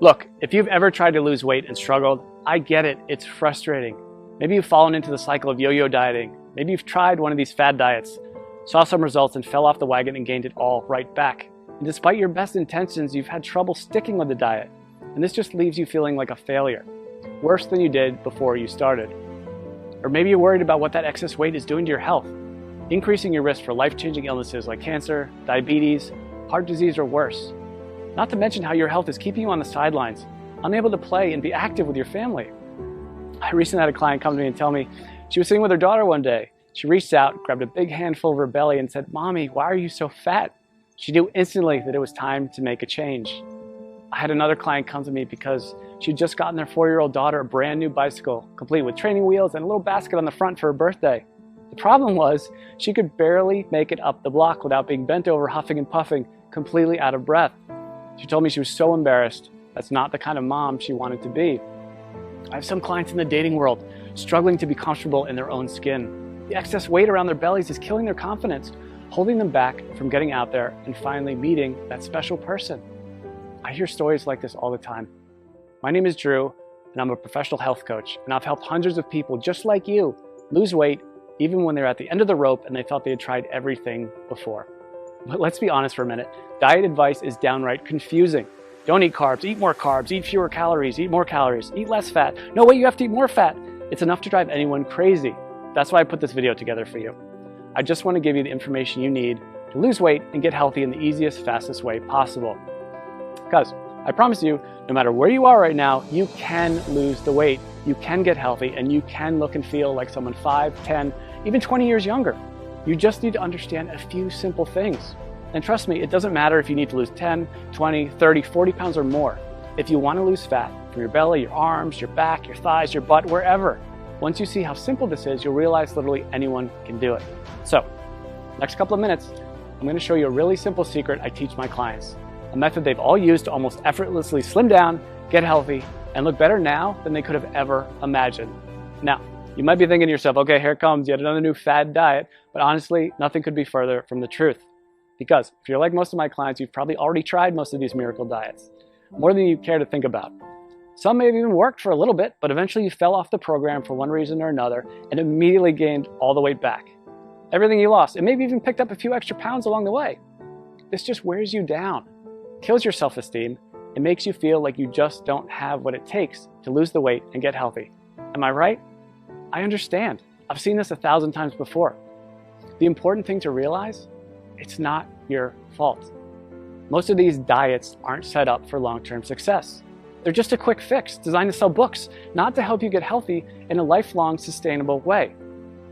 Look, if you've ever tried to lose weight and struggled, I get it, it's frustrating. Maybe you've fallen into the cycle of yo-yo dieting. Maybe you've tried one of these fad diets, saw some results and fell off the wagon and gained it all right back. And despite your best intentions, you've had trouble sticking with the diet. And this just leaves you feeling like a failure, worse than you did before you started. Or maybe you're worried about what that excess weight is doing to your health, increasing your risk for life-changing illnesses like cancer, diabetes, heart disease, or worse. Not to mention how your health is keeping you on the sidelines, unable to play and be active with your family. I recently had a client come to me and tell me she was sitting with her daughter one day. She reached out, grabbed a big handful of her belly and said, "Mommy, why are you so fat?" She knew instantly that it was time to make a change. I had another client come to me because she'd just gotten their 4-year-old daughter a brand new bicycle, complete with training wheels and a little basket on the front for her birthday. The problem was she could barely make it up the block without being bent over, huffing and puffing, completely out of breath. She told me she was so embarrassed. That's not the kind of mom she wanted to be. I have some clients in the dating world struggling to be comfortable in their own skin. The excess weight around their bellies is killing their confidence, holding them back from getting out there and finally meeting that special person. I hear stories like this all the time. My name is Drew, and I'm a professional health coach, and I've helped hundreds of people just like you lose weight even when they're at the end of the rope and they thought they had tried everything before. But let's be honest for a minute. Diet advice is downright confusing. Don't eat carbs, eat more carbs, eat fewer calories, eat more calories, eat less fat. No way, you have to eat more fat. It's enough to drive anyone crazy. That's why I put this video together for you. I just want to give you the information you need to lose weight and get healthy in the easiest, fastest way possible. Because I promise you, no matter where you are right now, you can lose the weight, you can get healthy, and you can look and feel like someone 5, 10, even 20 years younger. You just need to understand a few simple things. And trust me, it doesn't matter if you need to lose 10, 20, 30, 40 pounds or more. If you want to lose fat from your belly, your arms, your back, your thighs, your butt, wherever, once you see how simple this is, you'll realize literally anyone can do it. So, next couple of minutes, I'm going to show you a really simple secret I teach my clients. A method they've all used to almost effortlessly slim down, get healthy, and look better now than they could have ever imagined. Now, you might be thinking to yourself, okay, here comes yet another new fad diet, but honestly, nothing could be further from the truth. Because if you're like most of my clients, you've probably already tried most of these miracle diets, more than you care to think about. Some may have even worked for a little bit, but eventually you fell off the program for one reason or another and immediately gained all the weight back. Everything you lost, and maybe even picked up a few extra pounds along the way. This just wears you down, kills your self-esteem, and makes you feel like you just don't have what it takes to lose the weight and get healthy. Am I right? I understand. I've seen this 1,000 times before. The important thing to realize, it's not your fault. Most of these diets aren't set up for long-term success. They're just a quick fix designed to sell books, not to help you get healthy in a lifelong, sustainable way.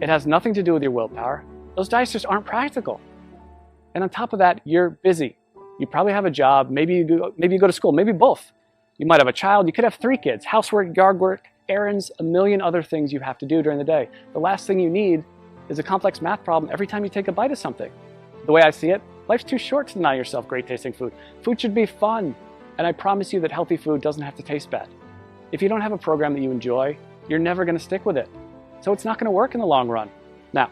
It has nothing to do with your willpower. Those diets just aren't practical. And on top of that, you're busy. You probably have a job, maybe you go to school, maybe both. You might have a child, you could have 3 kids, housework, yard work, errands, a million other things you have to do during the day. The last thing you need is a complex math problem every time you take a bite of something. The way I see it, life's too short to deny yourself great tasting food. Food should be fun, and I promise you that healthy food doesn't have to taste bad. If you don't have a program that you enjoy, you're never going to stick with it. So it's not going to work in the long run. Now,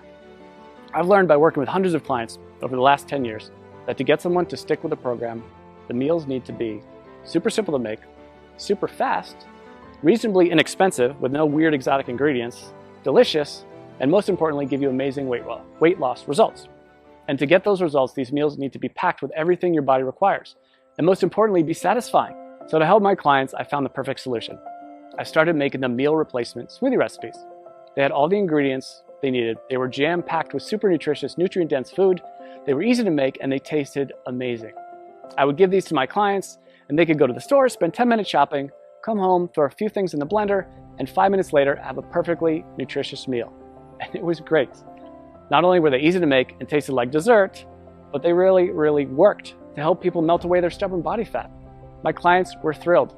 I've learned by working with hundreds of clients over the last 10 years that to get someone to stick with a program, the meals need to be super simple to make, super fast, reasonably inexpensive with no weird exotic ingredients, delicious, and most importantly, give you amazing weight loss results. And to get those results, these meals need to be packed with everything your body requires. And most importantly, be satisfying. So to help my clients, I found the perfect solution. I started making them meal replacement smoothie recipes. They had all the ingredients they needed. They were jam-packed with super nutritious, nutrient-dense food. They were easy to make, and they tasted amazing. I would give these to my clients, and they could go to the store, spend 10 minutes shopping, come home, throw a few things in the blender, and 5 minutes later, have a perfectly nutritious meal. And it was great. Not only were they easy to make and tasted like dessert, but they really, really worked to help people melt away their stubborn body fat. My clients were thrilled.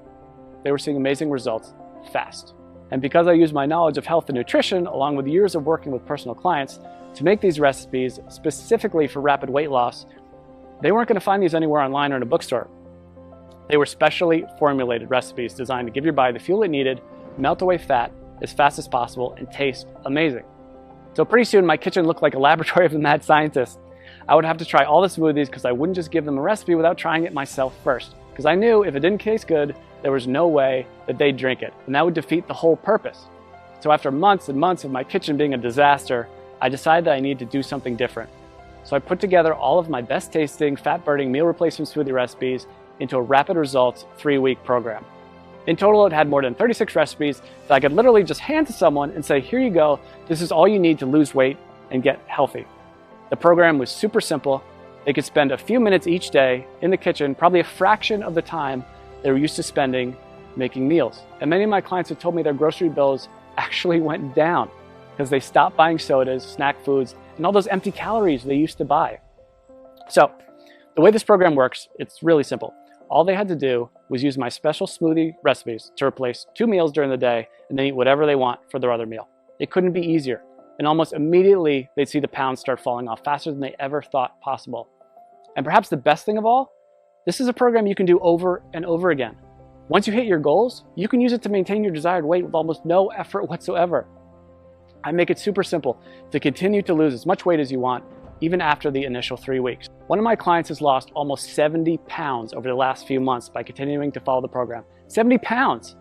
They were seeing amazing results fast. And because I use my knowledge of health and nutrition, along with years of working with personal clients, to make these recipes specifically for rapid weight loss, they weren't going to find these anywhere online or in a bookstore. They were specially formulated recipes designed to give your body the fuel it needed, melt away fat as fast as possible, and taste amazing. So pretty soon my kitchen looked like a laboratory of a mad scientist. I would have to try all the smoothies because I wouldn't just give them a recipe without trying it myself first. because I knew if it didn't taste good, there was no way that they'd drink it, and that would defeat the whole purpose. So after months and months of my kitchen being a disaster, I decided that I needed to do something different. So I put together all of my best tasting, fat-burning meal replacement smoothie recipes into a rapid results 3-week program. In total, it had more than 36 recipes that I could literally just hand to someone and say, here you go, this is all you need to lose weight and get healthy. The program was super simple. They could spend a few minutes each day in the kitchen, probably a fraction of the time they were used to spending making meals. And many of my clients have told me their grocery bills actually went down because they stopped buying sodas, snack foods, and all those empty calories they used to buy. So the way this program works, it's really simple. All they had to do was use my special smoothie recipes to replace 2 meals during the day and then eat whatever they want for their other meal. It couldn't be easier. And almost immediately, they'd see the pounds start falling off faster than they ever thought possible. And perhaps the best thing of all, this is a program you can do over and over again. Once you hit your goals, you can use it to maintain your desired weight with almost no effort whatsoever. I make it super simple to continue to lose as much weight as you want, even after the initial 3 weeks. One of my clients has lost almost 70 pounds over the last few months by continuing to follow the program. 70 pounds!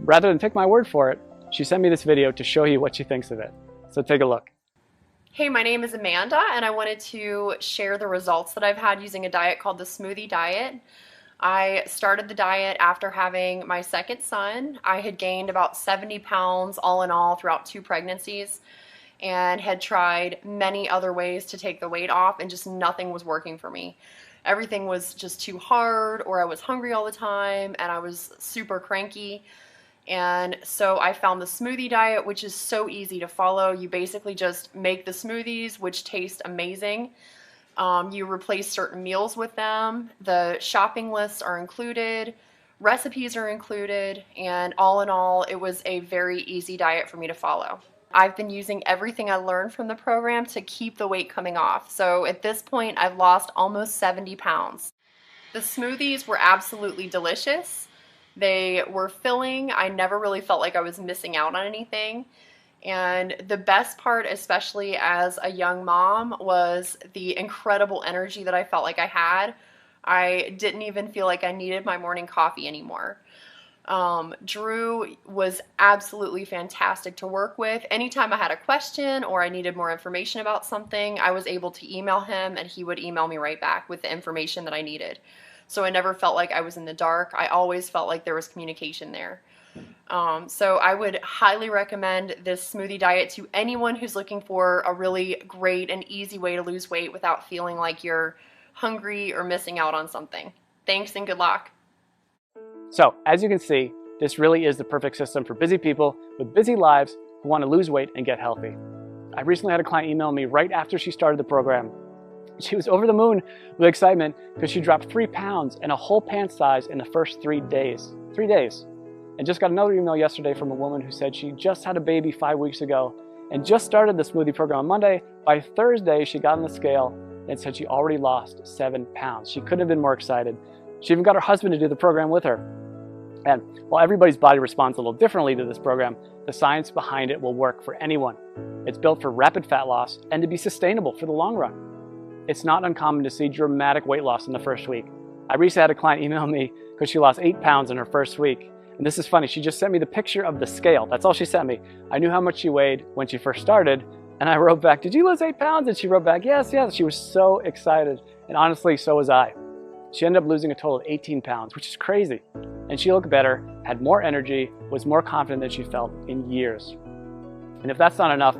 Rather than take my word for it, she sent me this video to show you what she thinks of it. So take a look. Hey, my name is Amanda, and I wanted to share the results that I've had using a diet called the Smoothie diet. I started the diet after having my second son. I had gained about 70 pounds all in all throughout 2 pregnancies and had tried many other ways to take the weight off, and just nothing was working for me. Everything was just too hard, or I was hungry all the time and I was super cranky. And so I found the smoothie diet, which is so easy to follow. You basically just make the smoothies, which taste amazing. You replace certain meals with them. The shopping lists are included, recipes are included, and all in all, it was a very easy diet for me to follow. I've been using everything I learned from the program to keep the weight coming off. So at this point, I've lost almost 70 pounds. The smoothies were absolutely delicious. They were filling. I never really felt like I was missing out on anything. And the best part, especially as a young mom, was the incredible energy that I felt like I had. I didn't even feel like I needed my morning coffee anymore. Drew was absolutely fantastic to work with. Anytime I had a question or I needed more information about something, I was able to email him and he would email me right back with the information that I needed. So I never felt like I was in the dark. I always felt like there was communication there. So I would highly recommend this smoothie diet to anyone who's looking for a really great and easy way to lose weight without feeling like you're hungry or missing out on something. Thanks and good luck. So as you can see, this really is the perfect system for busy people with busy lives who want to lose weight and get healthy. I recently had a client email me right after she started the program. She was over the moon with excitement because she dropped 3 pounds and a whole pant size in the first 3 days. 3 days. And just got another email yesterday from a woman who said she just had a baby 5 weeks ago and just started the smoothie program on Monday. By Thursday, she got on the scale and said she already lost 7 pounds. She couldn't have been more excited. She even got her husband to do the program with her. And while everybody's body responds a little differently to this program, the science behind it will work for anyone. It's built for rapid fat loss and to be sustainable for the long run. It's not uncommon to see dramatic weight loss in the first week. I recently had a client email me because she lost 8 pounds in her first week. And this is funny, she just sent me the picture of the scale. That's all she sent me. I knew how much she weighed when she first started, and I wrote back, "Did you lose 8 pounds?" And she wrote back, "Yes, yes." She was so excited. And honestly, so was I. She ended up losing a total of 18 pounds, which is crazy. And she looked better, had more energy, was more confident than she felt in years. And if that's not enough,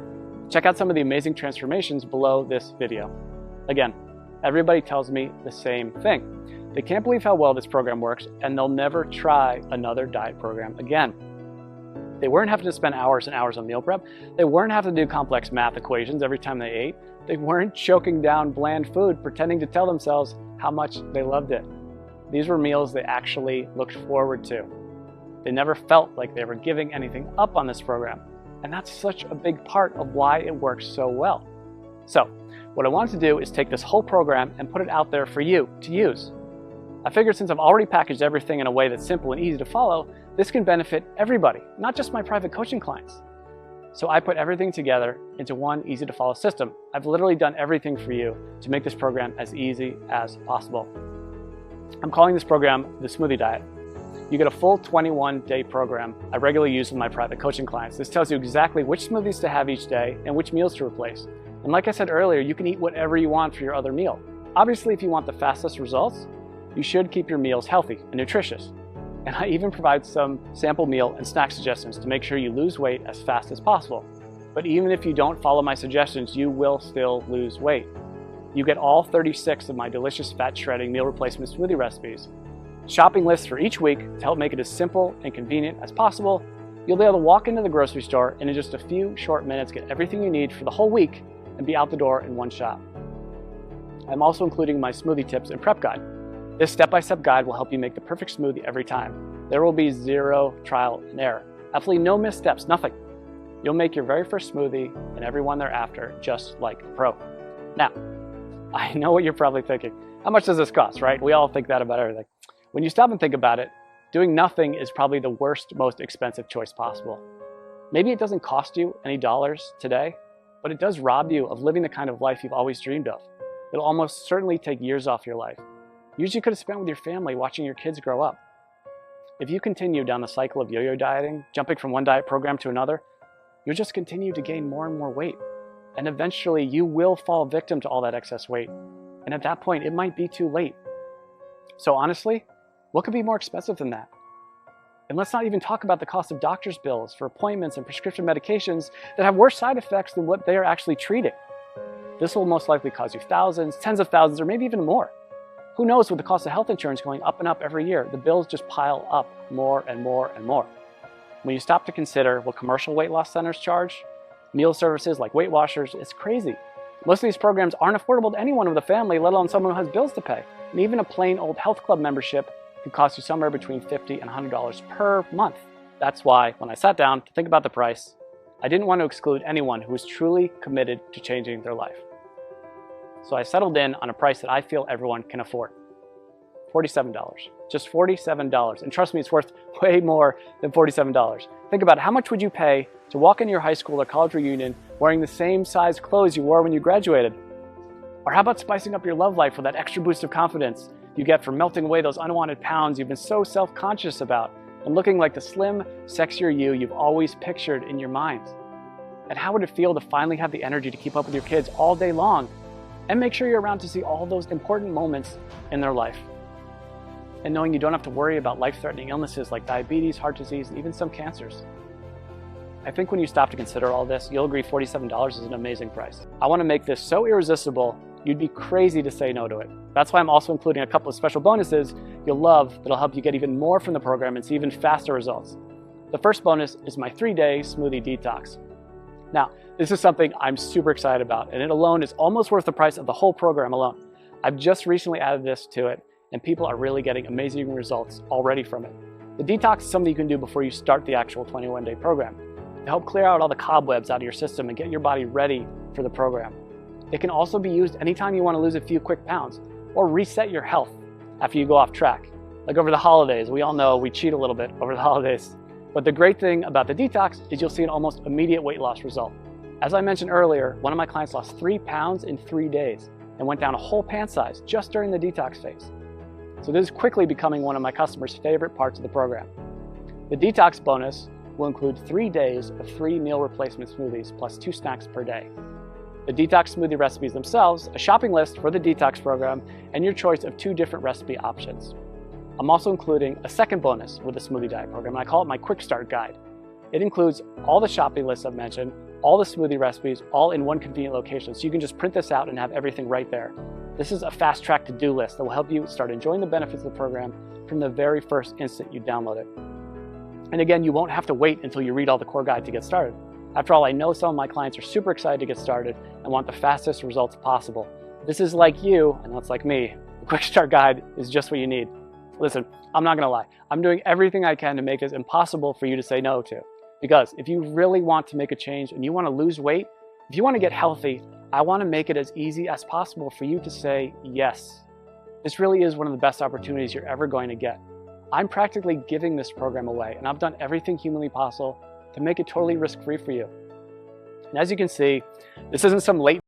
check out some of the amazing transformations below this video. Again, everybody tells me the same thing. They can't believe how well this program works, and they'll never try another diet program again. They weren't having to spend hours and hours on meal prep. They weren't having to do complex math equations every time they ate. They weren't choking down bland food, pretending to tell themselves how much they loved it. These were meals they actually looked forward to. They never felt like they were giving anything up on this program. And that's such a big part of why it works so well. So, what I wanted to do is take this whole program and put it out there for you to use. I figured since I've already packaged everything in a way that's simple and easy to follow, this can benefit everybody, not just my private coaching clients. So I put everything together into one easy to follow system. I've literally done everything for you to make this program as easy as possible. I'm calling this program the Smoothie Diet. You get a full 21-day program I regularly use with my private coaching clients. This tells you exactly which smoothies to have each day and which meals to replace. And like I said earlier, you can eat whatever you want for your other meal. Obviously, if you want the fastest results, you should keep your meals healthy and nutritious. And I even provide some sample meal and snack suggestions to make sure you lose weight as fast as possible. But even if you don't follow my suggestions, you will still lose weight. You get all 36 of my delicious fat shredding meal replacement smoothie recipes, shopping lists for each week to help make it as simple and convenient as possible. You'll be able to walk into the grocery store and in just a few short minutes get everything you need for the whole week and be out the door in one shot. I'm also including my smoothie tips and prep guide. This step-by-step guide will help you make the perfect smoothie every time. There will be zero trial and error. Absolutely no missteps, nothing. You'll make your very first smoothie and every one thereafter just like a pro. Now, I know what you're probably thinking. How much does this cost, right? We all think that about everything. When you stop and think about it, doing nothing is probably the worst, most expensive choice possible. Maybe it doesn't cost you any dollars today, but it does rob you of living the kind of life you've always dreamed of. It'll almost certainly take years off your life. Years you could have spent with your family watching your kids grow up. If you continue down the cycle of yo-yo dieting, jumping from one diet program to another, you'll just continue to gain more and more weight. And eventually you will fall victim to all that excess weight. And at that point, it might be too late. So honestly, what could be more expensive than that? And let's not even talk about the cost of doctor's bills for appointments and prescription medications that have worse side effects than what they are actually treating. This will most likely cost you thousands, tens of thousands, or maybe even more. Who knows, with the cost of health insurance going up and up every year, the bills just pile up more and more and more. When you stop to consider what commercial weight loss centers charge, meal services like Weight Watchers, it's crazy. Most of these programs aren't affordable to anyone with a family, let alone someone who has bills to pay. And even a plain old health club membership could cost you somewhere between $50 and $100 per month. That's why, when I sat down to think about the price, I didn't want to exclude anyone who was truly committed to changing their life. So I settled in on a price that I feel everyone can afford. $47. Just $47. And trust me, it's worth way more than $47. Think about it. How much would you pay to walk into your high school or college reunion wearing the same size clothes you wore when you graduated? Or how about spicing up your love life with that extra boost of confidence you get from melting away those unwanted pounds you've been so self-conscious about and looking like the slim, sexier you've always pictured in your mind? And how would it feel to finally have the energy to keep up with your kids all day long and make sure you're around to see all those important moments in their life? And knowing you don't have to worry about life-threatening illnesses like diabetes, heart disease, and even some cancers. I think when you stop to consider all this, you'll agree $47 is an amazing price. I want to make this so irresistible, you'd be crazy to say no to it. That's why I'm also including a couple of special bonuses you'll love that'll help you get even more from the program and see even faster results. The first bonus is my 3-day smoothie detox. Now, this is something I'm super excited about, and it alone is almost worth the price of the whole program alone. I've just recently added this to it, and people are really getting amazing results already from it. The detox is something you can do before you start the actual 21-day program to help clear out all the cobwebs out of your system and get your body ready for the program. It can also be used anytime you want to lose a few quick pounds or reset your health after you go off track. Like over the holidays, we all know we cheat a little bit over the holidays. But the great thing about the detox is you'll see an almost immediate weight loss result. As I mentioned earlier, one of my clients lost 3 pounds in 3 days and went down a whole pant size just during the detox phase. So this is quickly becoming one of my customers' favorite parts of the program. The detox bonus will include 3 days of free meal replacement smoothies plus 2 snacks per day. The detox smoothie recipes themselves, a shopping list for the detox program, and your choice of 2 different recipe options. I'm also including a second bonus with the Smoothie Diet program, and I call it my Quick Start Guide. It includes all the shopping lists I've mentioned, all the smoothie recipes, all in one convenient location, so you can just print this out and have everything right there. This is a fast-track to-do list that will help you start enjoying the benefits of the program from the very first instant you download it. And again, you won't have to wait until you read all the core guide to get started. After all, I know some of my clients are super excited to get started and want the fastest results possible. If this is like you, and that's like me, the Quick Start Guide is just what you need. Listen, I'm not gonna lie. I'm doing everything I can to make this impossible for you to say no to. Because if you really want to make a change and you want to lose weight, if you want to get healthy, I want to make it as easy as possible for you to say yes. This really is one of the best opportunities you're ever going to get. I'm practically giving this program away, and I've done everything humanly possible to make it totally risk-free for you. And as you can see, this isn't some late